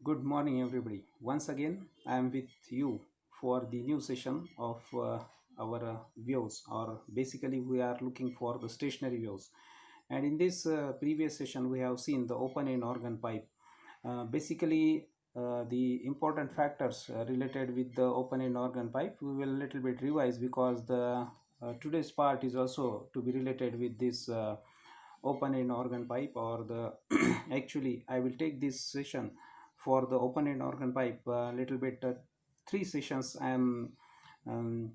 Good morning, everybody. Once again, I am with you for the new session of our views, or basically, we are looking for the stationary views. And in this previous session, we have seen the open end organ pipe. The important factors related with the open end organ pipe, we will little bit revise because the today's part is also to be related with this open end organ pipe or the actually I will take this session for the open end organ pipe little bit three sessions I am um,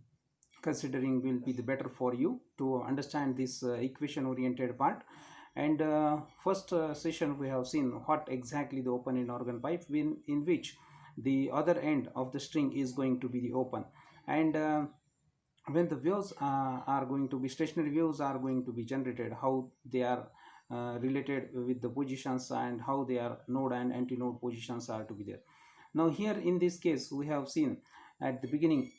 considering will be the better for you to understand this equation oriented part. And first session we have seen what exactly the open end organ pipe in which the other end of the string is going to be the open. And when the waves are going to be stationary waves are going to be generated, how they are related with the positions and how their node and antinode positions are to be there. Now here in this case we have seen at the beginning,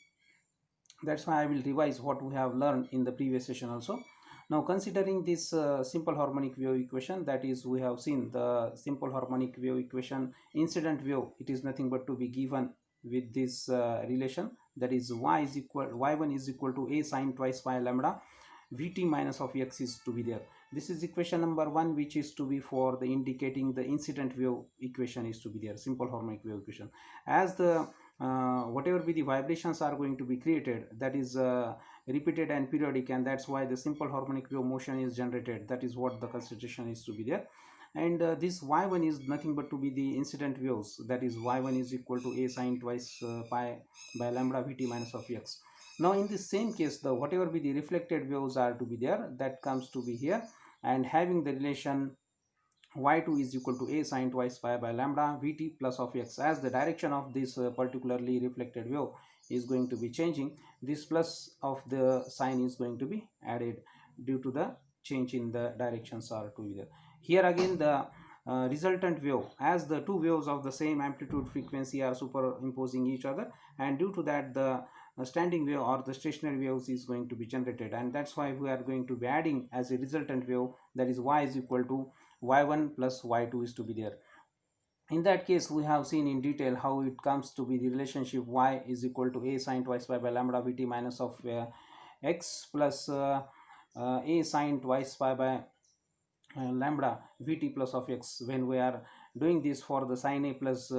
that's why I will revise what we have learned in the previous session also. Now considering this simple harmonic wave equation, that is we have seen the simple harmonic wave equation incident wave, it is nothing but to be given with this relation, that is y1 is equal to a sine twice pi lambda vt minus of x is to be there. This is equation number 1, which is to be for the indicating the incident wave equation is to be there, simple harmonic wave equation. As the whatever be the vibrations are going to be created, that is repeated and periodic, and that's why the simple harmonic wave motion is generated. That is what the consideration is to be there. And this y1 is nothing but to be the incident waves, that is y1 is equal to a sine twice pi by lambda vt minus of x. Now in the same case, the whatever be the reflected waves are to be there, that comes to be here, and having the relation y2 is equal to a sine twice pi by lambda vt plus of x. As the direction of this particularly reflected wave is going to be changing, this plus of the sign is going to be added due to the change in the directions are to be there. Here again the resultant wave, as the two waves of the same amplitude frequency are superimposing each other, and due to that the standing wave or the stationary waves is going to be generated, and that's why we are going to be adding as a resultant wave, that is y is equal to y1 plus y2 is to be there. In that case, we have seen in detail how it comes to be the relationship y is equal to a sine twice pi by lambda vt minus of x plus a sine twice pi by lambda vt plus of x, when we are doing this for the sine a plus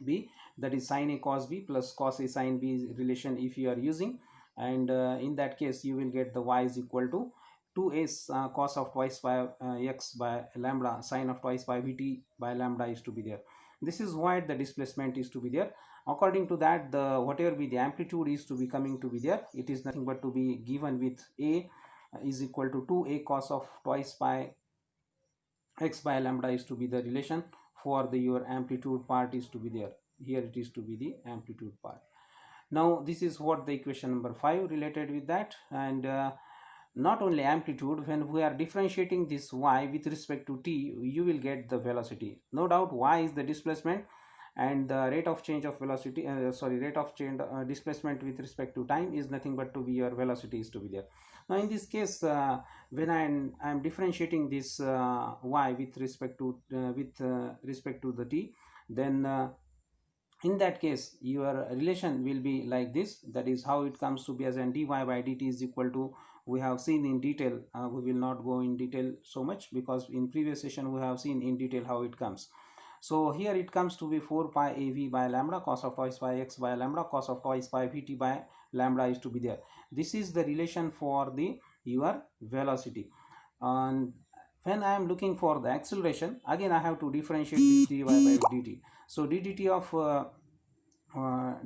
b, that is sine a cos b plus cos a sine b relation if you are using. And in that case you will get the y is equal to 2a cos of twice by x by lambda sine of twice by vt by lambda is to be there. This is why the displacement is to be there. According to that, the whatever be the amplitude is to be coming to be there, it is nothing but to be given with a is equal to 2a cos of twice by x by lambda is to be the relation for the your amplitude part is to be there. Here it is to be the amplitude part. Now this is what the equation number 5 related with that. And not only amplitude, when we are differentiating this y with respect to t, you will get the velocity. No doubt y is the displacement, and the rate of change of velocity rate of change displacement with respect to time is nothing but to be your velocity is to be there. Now in this case, when I'm differentiating this y with respect to the t, then in that case your relation will be like this. That is how it comes to be as an dy by dt is equal to, we have seen in detail, we will not go in detail so much because in previous session we have seen in detail how it comes. So here it comes to be 4 pi av by lambda cos of twice pi x by lambda cos of twice pi vt by lambda is to be there. This is the relation for the your velocity. And when I am looking for the acceleration, again I have to differentiate this dy by dt. So ddt of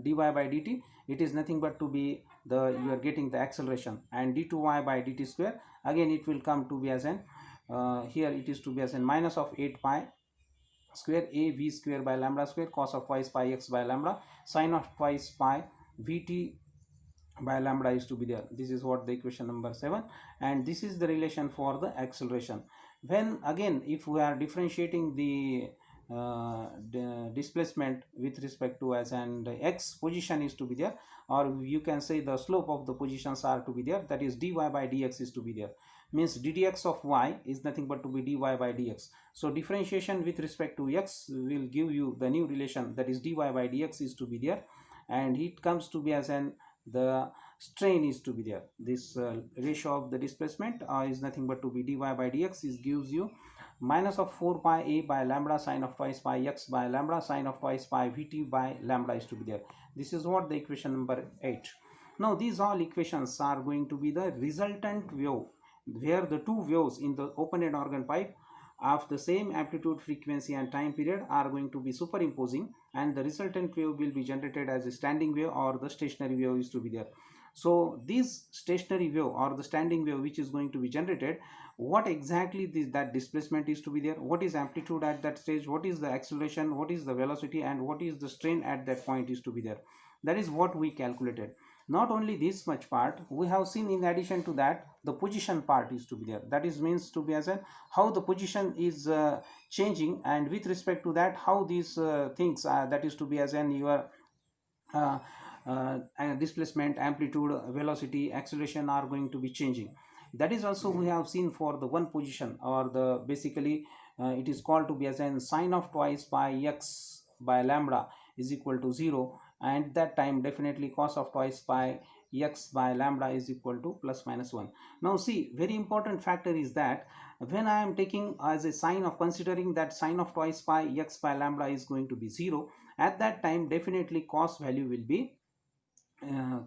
dy by dt, it is nothing but to be the you are getting the acceleration, and d2y by dt square, again it will come to be as an here it is to be as an minus of 8 pi square a v square by lambda square cos of twice pi x by lambda sine of twice pi vt by lambda is to be there. This is what the equation number 7, and this is the relation for the acceleration. When again if we are differentiating the displacement with respect to as and x position is to be there, or you can say the slope of the positions are to be there, that is dy by dx is to be there. means ddx of y is nothing but to be dy by dx. So differentiation with respect to x will give you the new relation, that is dy by dx is to be there, and it comes to be as an the strain is to be there. This ratio of the displacement is nothing but to be dy by dx is gives you minus of 4 pi a by lambda sine of twice pi x by lambda sine of twice pi vt by lambda is to be there. This is what the equation number 8. Now these all equations are going to be the resultant wave, where the two waves in the open-end organ pipe of the same amplitude, frequency and time period are going to be superimposing, and the resultant wave will be generated as a standing wave or the stationary wave is to be there. So this stationary wave or the standing wave which is going to be generated, what exactly that displacement is to be there, what is amplitude at that stage, what is the acceleration, what is the velocity, and what is the strain at that point is to be there. That is what we calculated. Not only this much part, we have seen in addition to that the position part is to be there. That is means to be as a how the position is changing, and with respect to that how these things that is to be as an your uh, displacement, amplitude, velocity, acceleration are going to be changing. That is also we have seen for the one position, or the basically it is called to be as an sine of twice pi x by lambda is equal to 0, and that time definitely cos of twice pi x by lambda is equal to plus minus 1. Now see, very important factor is that when I am taking as a sign of considering that sine of twice pi x by lambda is going to be 0, at that time definitely cos value will be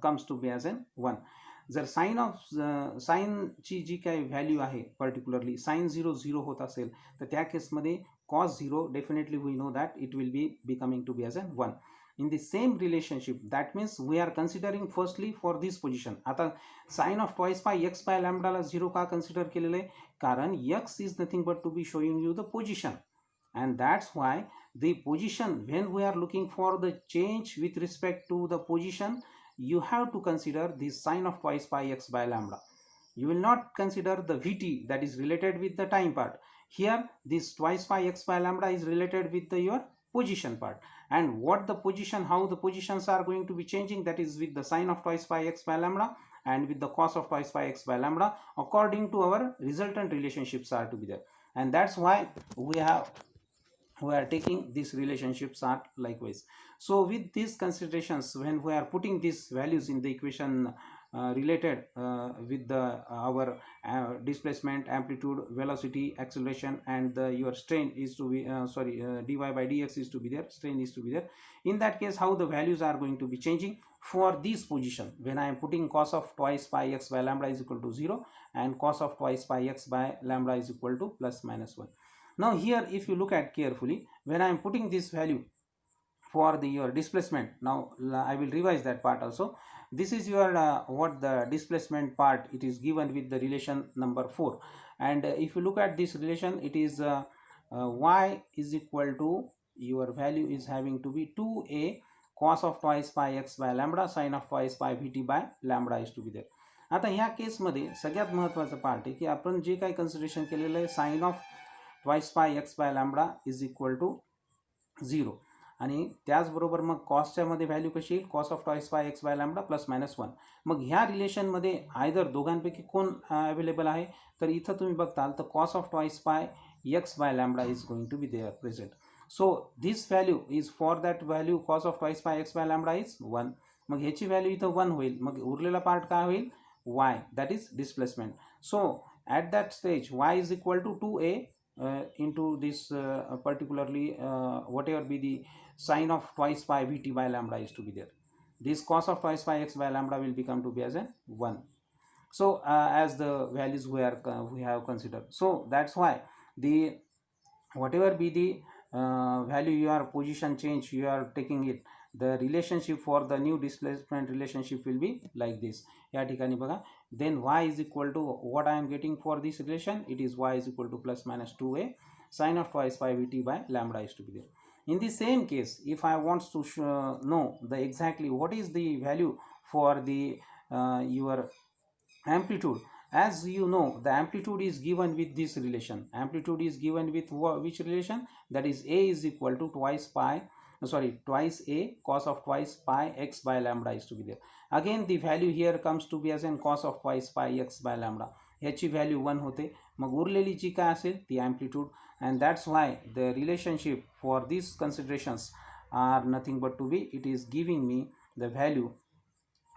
comes to be as an 1. जर sign of साइनची जी काही value आहे particularly sign 0 0 होत असेल तर त्या केसमध्ये cos 0 definitely we know that it will be becoming to be as an 1. in the same relationship, that means we are considering firstly for this position. आता sin of twice pi x by lambda ला 0 का consider केलेलं आहे, कारण x is nothing but to be showing you the position, and that's why the position, when we are looking for the change with respect to the position, you have to consider this sine of twice pi x by lambda. You will not consider the vt that is related with the time part. Here this twice pi x by lambda is related with the your position part, and what the position, how the positions are going to be changing, that is with the sine of twice pi x by lambda and with the cos of twice pi x by lambda according to our resultant relationships are to be there. And that's why we are taking these relationships are likewise. So with these considerations, when we are putting these values in the equation related with the our displacement, amplitude, velocity, acceleration, and your strain is to be dy by dx is to be there, strain is to be there. In that case, how the values are going to be changing for this position, when I am putting cos of twice pi x by lambda is equal to 0 and cos of twice pi x by lambda is equal to plus minus 1. Now here if you look at carefully, when I am putting this value for the your displacement, now I will revise that part also. This is your what the displacement part, it is given with the relation number 4, and if you look at this relation, it is y is equal to your value is having to be 2a cos of twice pi x by lambda sine of twice pi vt by lambda is to be there. आता ह्या केसमध्ये सगळ्यात महत्त्वाचं part आहे की आपण जे काही consideration केलेलं आहे sine of twice pi X by lambda is equal to 0, आणि त्याचबरोबर मग कॉसच्या मध्ये व्हॅल्यू कशी येईल, cos of twice by X by lambda plus minus 1. मग ह्या रिलेशनमध्ये आयदर दोघांपैकी कोण अवेलेबल आहे, तर इथं तुम्ही बघताल तर cos of twice by X by lambda is going to be there present. So this value is for that value cos of twice by X by lambda is 1. मग ह्याची व्हॅल्यू इथं 1 होईल, मग उरलेला पार्ट काय होईल, y, that is displacement. So at that stage y is equal to 2a into this particularly whatever be the sine of twice pi vt by lambda is to be there. This cos of twice pi x by lambda will become to be as a 1. So as the values we have considered, so that's why the whatever be the value your position change you are taking it, the relationship for the new displacement relationship will be like this. या ठिकाणी बघा, then y is equal to what I am getting for this relation, it is y is equal to plus minus 2a sine of twice pi vt by lambda is to be there. In the same case, if I want to know the exactly what is the value for the your amplitude, as you know the amplitude is given with this relation, amplitude is given with which relation, that is a is equal to twice a cos of twice pi x by lambda is to be there. Again the value here comes to be as in cos of twice pi x by lambda. ह्याची value 1 होते, मग उरलेली जी काय असेल ती amplitude. And that's why the relationship for these considerations are nothing but to be, it is giving me the value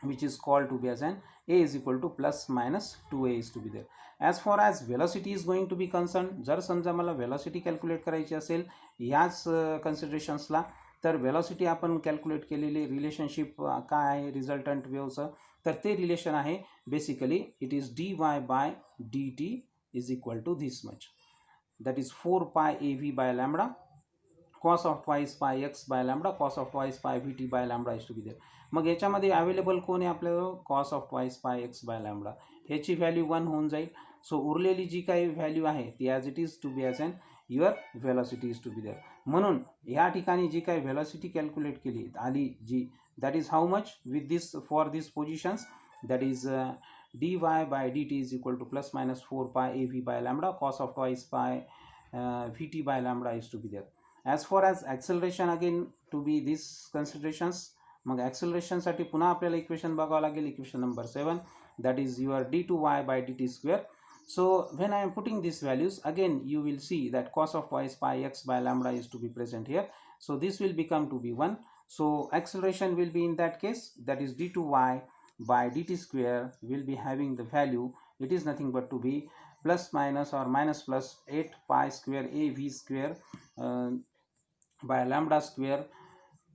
which is called to be as an a is equal to plus minus 2a is to be there. As far as velocity is going to be concerned, जर समजा मला velocity calculate करायची असेल याच कन्सिडरेशन्सला, तर velocity आपण calculate केलेली relationship काय आहे रिझल्टंट वेव्हचं, तर ते रिलेशन आहे basically it is dy by dt is equal to this much, that is 4 pi av by lambda cos of twice pi x by lambda cos of twice pi vt by lambda is to be there. मग याच्यामध्ये available कोण आहे आपल्याला, cos of twice pi x by lambda, ह्याची value 1 होऊन जाईल. सो उरलेली जी काही value आहे ती as it is to be as an your velocity is to be there. म्हणून ह्या ठिकाणी जी काही व्हेलॉसिटी कॅल्क्युलेट केली आली जी, that is how much with this for this positions, that is dy by dt is equal to plus minus 4 pi av by lambda cos of twice pi vt by lambda is to be there. As far as acceleration, again to be these considerations, mug acceleration साठी पुन्हा आपल्याला equation बघावं लागेल, equation number 7, that is your d2y by dt square. So when I am putting these values, again you will see that cos of twice pi x by lambda is to be present here, so this will become to be 1. So acceleration will be in that case, that is d2y by dt square will be having the value, it is nothing but to be plus minus or minus plus 8 pi square av square by lambda square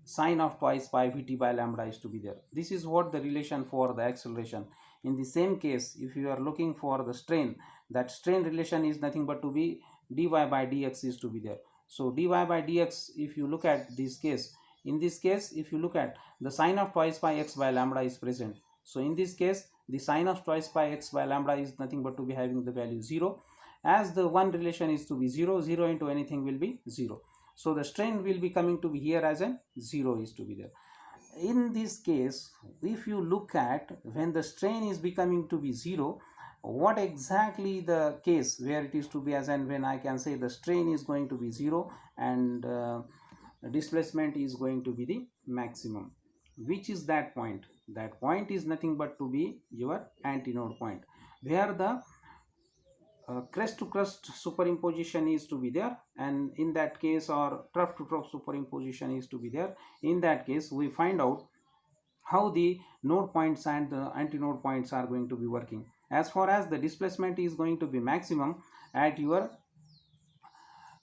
sine of twice pi vt by lambda is to be there. This is what the relation for the acceleration. In the same case, if you are looking for the strain, that strain relation is nothing but to be dy by dx is to be there. So dy by dx, if you look at this case, in this case if you look at the sine of twice pi x by lambda is present, so in this case the sine of twice pi x by lambda is nothing but to be having the value 0, as the one relation is to be 0, 0 into anything will be 0. So the strain will be coming to be here as an 0 is to be there. In this case, if you look at when the strain is becoming to be 0, what exactly the case where it is to be as, and when I can say the strain is going to be 0 and displacement is going to be the maximum, which is that point? That point is nothing but to be your antinode point, where the crest to crest superimposition is to be there, and in that case, or trough to trough superimposition is to be there. In that case, we find out how the node points and the antinode points are going to be working. As far as the displacement is going to be maximum at your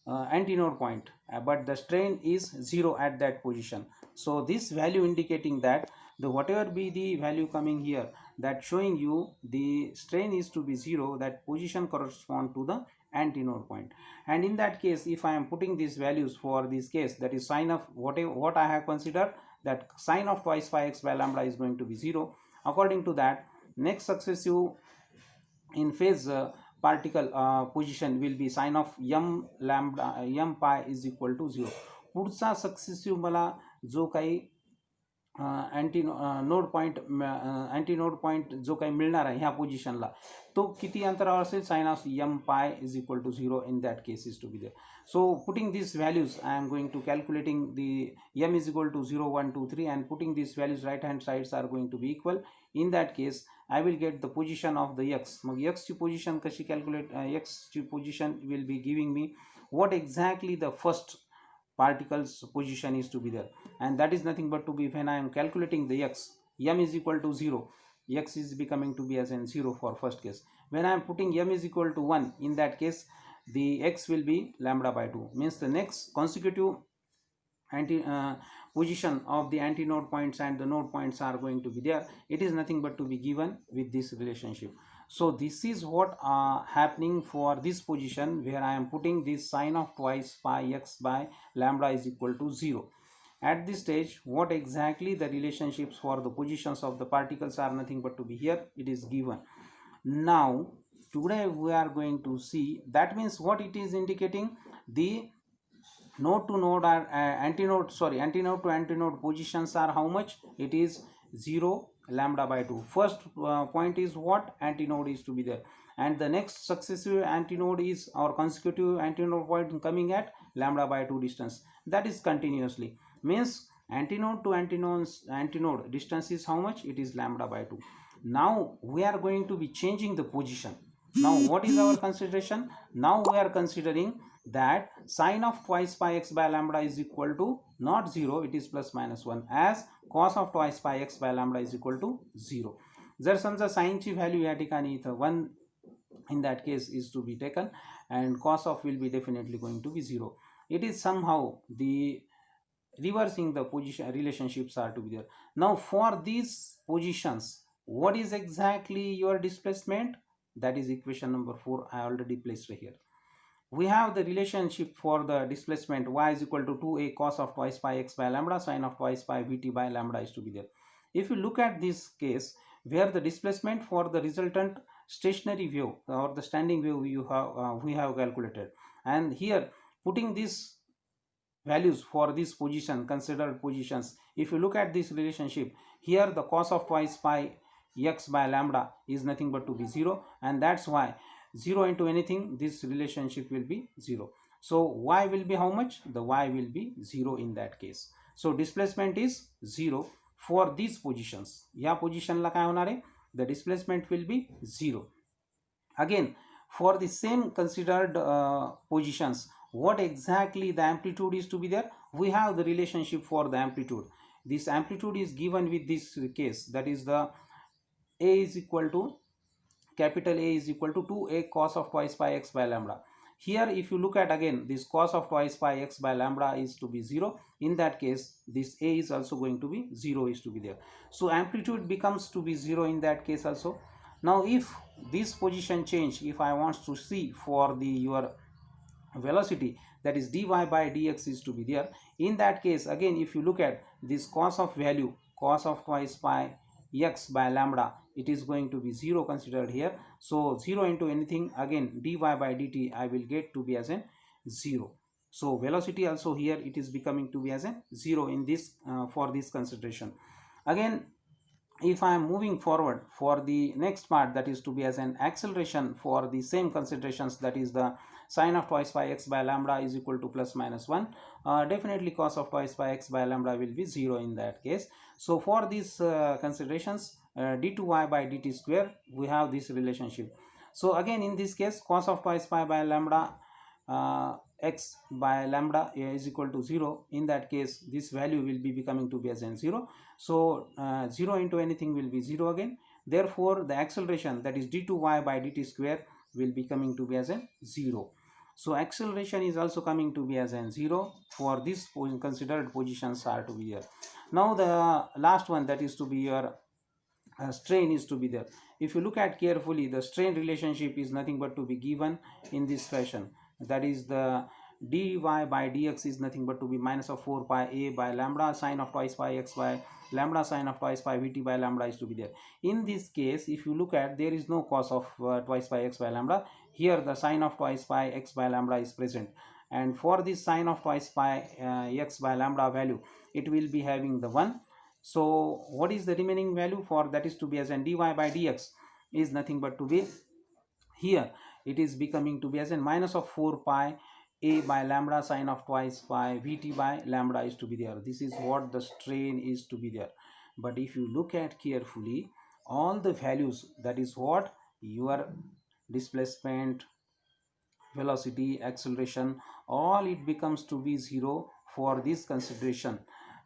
antinode point, but the strain is 0 at that position. So this value indicating that the whatever be the value coming here, that showing you the strain is to be 0, that position correspond to the antinode point. And in that case, if I am putting these values for this case, that is sine of what I have considered, that sine of twice pi x by lambda is going to be 0. According to that, next successive in phase particle position will be sine of m lambda m pi is equal to 0. पुढचा successive मला जो काही node point जो काही मिळणार आहे ह्या पोझिशनला, तो किती अंतरावर असेल, sine of m pi is equal to 0 in that case is to be there. So putting these values, I am going to calculating the m is equal to 0, 1, 2, 3, and putting these values right hand sides are going to be equal. In that case I will get the position of the x. Mug x ची position कशी calculate, x ची position will be giving me what exactly the first particles position is to be there, and that is nothing but to be when I am calculating the x, m is equal to 0, x is becoming to be as in 0 for first case. When I am putting m is equal to 1, in that case the x will be lambda by 2, means the next consecutive position of the antinode points and the node points are going to be there. It is nothing but to be given with this relationship. So this is what happening for this position where I am putting this sine of twice pi x by lambda is equal to 0. At this stage, what exactly the relationships for the positions of the particles are nothing but to be here, it is given. Now today we are going to see, that means what it is indicating, the node to node are antinode to antinode positions are how much, it is 0, lambda by 2. First point is what, antinode is to be there, and the next successive antinode is or consecutive antinode point coming at lambda by 2 distance, that is continuously, means antinode to antinode distance is how much, it is lambda by 2. Now we are going to be changing the position. Now what is our consideration? Now we are considering that sine of twice pi x by lambda is equal to not 0, it is plus minus 1, as cos of twice pi x by lambda is equal to 0. जर समजा sign ची value या ठिकाणी इथं 1 in that case is to be taken, and cos of will be definitely going to be 0. It is somehow the reversing the position relationships are to be there. Now for these positions, what is exactly your displacement? That is equation number 4. I already placed here. We have the relationship for the displacement y is equal to 2a cos of twice pi x by lambda sine of twice pi vt by lambda is to be there. If you look at this case where the displacement for the resultant stationary wave or the standing wave we have calculated, and here putting these values for this position, considered positions, if you look at this relationship here, the cos of twice pi x by lambda is nothing but to be 0, and that's why 0 into anything, this relationship will be 0. So y will be how much? The y will be 0 in that case. So displacement is 0 for these positions. या पोझिशनला काय होणार आहे? The displacement will be 0. Again, for the same considered positions, what exactly the amplitude is to be there? We have the relationship for the amplitude. This amplitude is given with this case, that is the a is equal to capital A is equal to 2a cos of twice pi x by lambda. Here if you look at again, this cos of twice pi x by lambda is to be 0. In that case, this a is also going to be 0 is to be there. So amplitude becomes to be 0 in that case also. Now if this position change, if I want to see for the your velocity, that is dy by dx is to be there, in that case again if you look at this cos of value, cos of twice pi x by lambda, it is going to be 0 considered here. So 0 into anything, again dy by dt I will get to be as an 0. So velocity also here it is becoming to be as a 0 in this for this consideration. Again, if I am moving forward for the next part, that is to be as an acceleration for the same considerations, that is the sine of twice pi x by lambda is equal to plus minus 1, definitely cos of twice pi x by lambda will be 0 in that case. So for these considerations, d2y by dt square, we have this relationship. So again in this case, cos of twice pi by lambda x by lambda is equal to 0. In that case, this value will be becoming to be as n 0. So 0 into anything will be 0 again. Therefore the acceleration, that is d2y by dt square, will be coming to be as n 0. So acceleration is also coming to be as n 0 for this considered positions are to be here. Now the last one, that is to be your strain is to be there. If you look at carefully, the strain relationship is nothing but to be given in this fashion, that is the dy by dx is nothing but to be minus of 4 pi a by lambda sine of twice pi x by lambda sine of twice pi vt by lambda is to be there. In this case, if you look at, there is no cos of twice pi x by lambda. Here the sine of twice pi x by lambda is present, and for this sine of twice pi x by lambda value, it will be having the 1. So what is the remaining value for that is to be as n dy by dx is nothing but to be, here it is becoming to be as n minus of 4 pi a by lambda sine of twice pi vt by lambda is to be there. This is what the strain is to be there. But if you look at carefully, all the values, that is what your displacement, velocity, acceleration, all it becomes to be 0 for this consideration,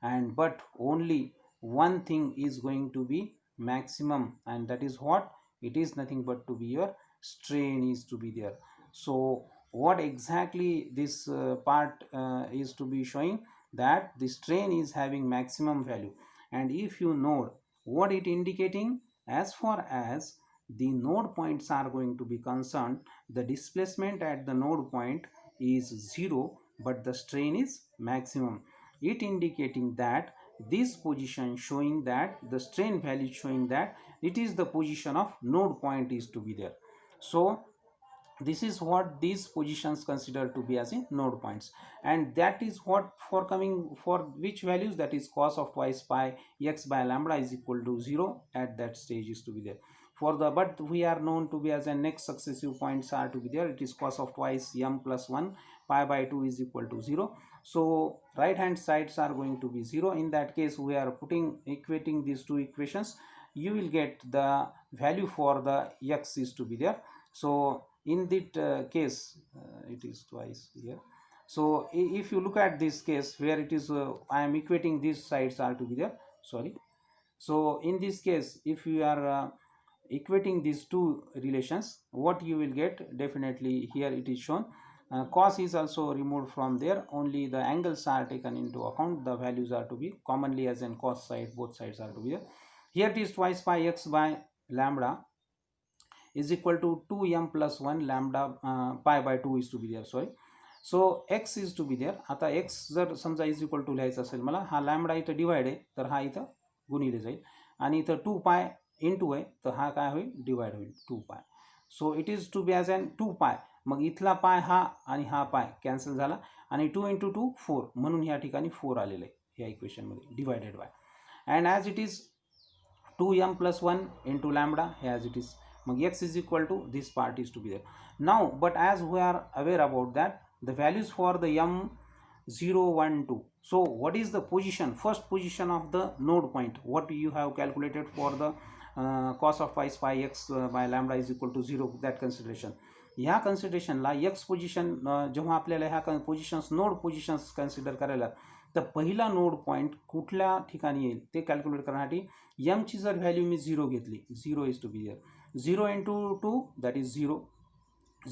and but only one thing is going to be maximum, and that is what? It is nothing but to be your strain is to be there. So what exactly this part is to be showing, that the strain is having maximum value. And if you know what it indicating, as far as the node points are going to be concerned, the displacement at the node point is 0, but the strain is maximum. It indicating that this position showing that the strain value showing that it is the position of node point is to be there. So this is what these positions consider to be as in node points, and that is what for coming for which values, that is cos of twice pi x by lambda is equal to 0 at that stage is to be there. For the, but we are known to be as a next successive points are to be there, it is cos of twice m plus 1 pi by 2 is equal to 0. So right hand sides are going to be 0. In that case, we are equating these two equations, you will get the value for the x is to be there. So in that case, it is twice here. So if you look at this case where it is, I am equating these sides are together, sorry. So in this case, if you are equating these two relations, what you will get, definitely here it is shown, cos is also removed from there, only the angles are taken into account, the values are to be commonly as in cos side, both sides are to be there. Here it is twice pi x by lambda is equal to 2m plus 1 lambda pi by 2 is to be there, sorry. So x is to be there. आता x जर समजा is equal to लिहायचं असेल मला, हा lambda इथं divide आहे तर हा इथं गुणिले जाईल, आणि इथं 2 पाय इंटू आहे तर हा काय होईल, डिवाइड होईल 2 pi. So it is to be as an 2 pi. मग इथला पाय हा आणि हा पाय कॅन्सल झाला, आणि 2 इंटू 2 4, म्हणून या ठिकाणी 4 आलेलं आहे या इक्वेशनमध्ये, divided by. And as it is 2m plus 1 into lambda as it is. X is equal to this part is to be there now, but as we are aware about that the values for the m 0 1 2, so what is the position, first position of the node point, what you have calculated for the cos of pi x by lambda is equal to 0, that consideration. ह्या कन्सिडरेशनला x position जेव्हा आपल्याला ह्या positions node positions consider करायला, तर पहिला node point कुठल्या ठिकाणी येईल ते कॅल्क्युलेट करण्यासाठी एमची जर व्हॅल्यू मी 0 घेतली, 0 is to be here, 0 into 2 that is 0,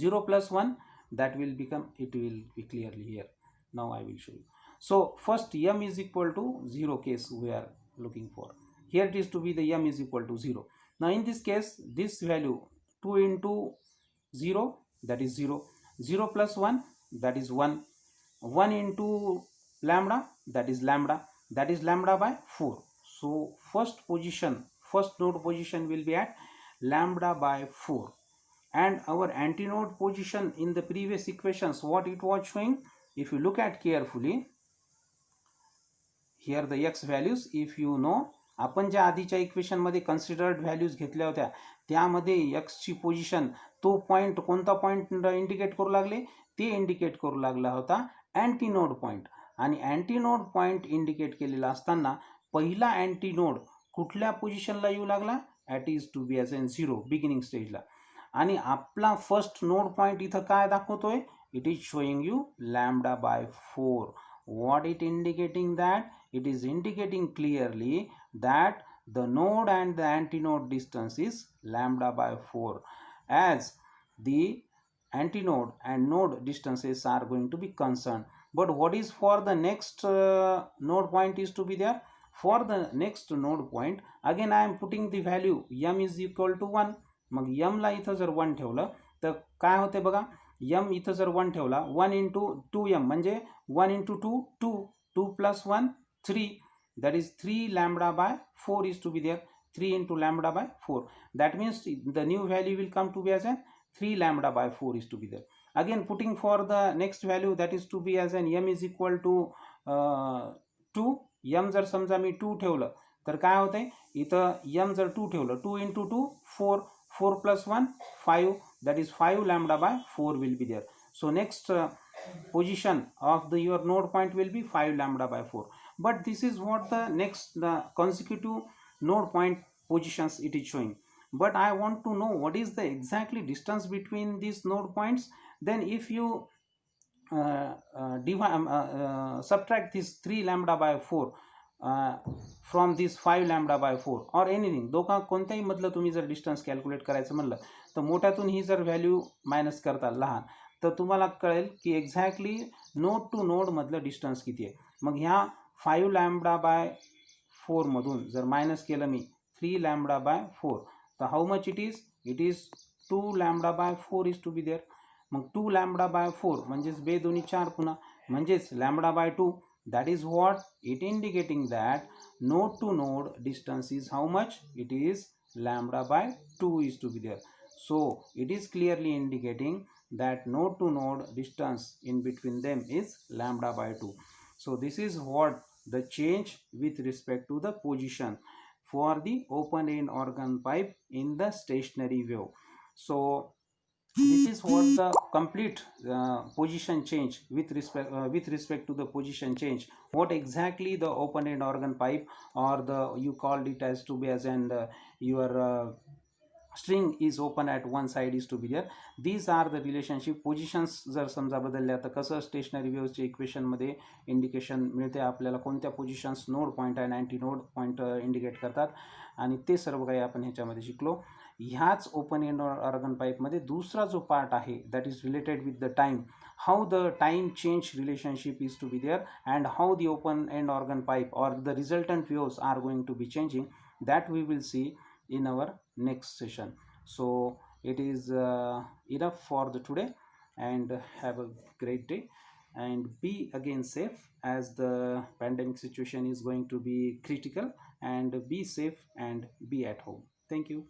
0 plus 1 that will become, it will be clearly here. Now I will show you. So first m is equal to 0 case we are looking for. Here it is to be the m is equal to 0. Now in this case this value 2 into 0 that is 0, 0 plus 1 that is 1, 1 into lambda that is lambda by 4. So first position, first node position will be at lambda by 4, and our antinode position in the previous equations, what it was showing, if you look at carefully here the x values, if you know, आपण ज्या आधीच्या equation मध्ये considered values घेतल्या होत्या त्यामध्ये x ची position, तो point कोणता पॉइंट इंडिकेट करू लागले, ते इंडिकेट करू लागला होता अँटीनोड पॉइंट. आणि अँटीनोड पॉइंट इंडिकेट केलेला असताना पहिला अँटीनोड कुठल्या पोझिशनला येऊ लागला, at is to be as an 0 beginning स्टेजला. आणि आपला फर्स्ट नोड पॉइंट इथं काय दाखवतोय, it is showing you lambda by 4. what it indicating, that it is indicating clearly that the node and the antinode distance is lambda by 4, as the antinode and node distances are going to be concerned. But what is for the next node point is to be there, for the next node point again I am putting the value m is equal to 1. Mug m ला इथं जर 1 ठेवलं तर काय होते बघा, m इथं जर 1 ठेवला, 1 into 2m म्हणजे 1 into 2 2, 2 plus 1 3, that is 3 lambda by 4 is to be there, 3 into lambda by 4, that means the new value will come to be as a 3 lambda by 4 is to be there. Again putting for the next value, that is to be as an m is equal to 2. m जर समजा मी 2 ठेवलं तर काय होतंय, इथं m जर 2 ठेवलं, 2 into 2 4, 4 plus 1 5, that is 5 lambda by 4 will be there. So next position of the your node point will be 5 lambda by 4. But this is what the next the consecutive node point positions it is showing. But I want to know what is the exactly distance between these node points. Then if you subtract this 3 lambda by 4 from this 5 lambda by 4 or anything, दोघा कोणत्याही मधलं तुम्ही जर distance calculate करायचं म्हणलं तर मोठ्यातून ही जर value minus करता लहान, तर तुम्हाला कळेल की एक्झॅक्टली नोड टू नोड मधलं डिस्टन्स किती आहे. मग ह्या 5 लॅम्बडा बाय 4 मधून जर मायनस केलं मी 3 लॅम्बडा बाय 4, तर how much it is 2 lambda by 4 is to be there. मग 2 लॅम्बडा बाय 4 म्हणजेच बे दोन्ही 4 पुन्हा म्हणजेच lambda by 2, that is what it indicating that node to node distance is how much, it is lambda by 2 is to be there. So it is clearly indicating that node to node distance in between them is lambda by 2. So this is what the change with respect to the position for the open end organ pipe in the stationary wave. So this is what the complete position change with respect to the position change, what exactly the open end organ pipe or the you called it as to be as and your string is open at one side is to be there. These are the relationship positions. जर समजा बदलल्या तर कसं stationery वेव्हचे इक्वेशनमध्ये indication मिळते आपल्याला, कोणत्या positions node point आणि anti node point indicate करतात, आणि ते सर्व काही आपण ह्याच्यामध्ये शिकलो. ह्याच ओपन एंड ऑर्गन पाईपमध्ये दुसरा जो पार्ट आहे that is related with the time, how the time change relationship is to be there, and how the open end organ pipe or the resultant waves are going to be changing, that we will see in our next session. So it is enough for the today, and have a great day, and be again safe as the pandemic situation is going to be critical, and be safe and be at home. Thank you.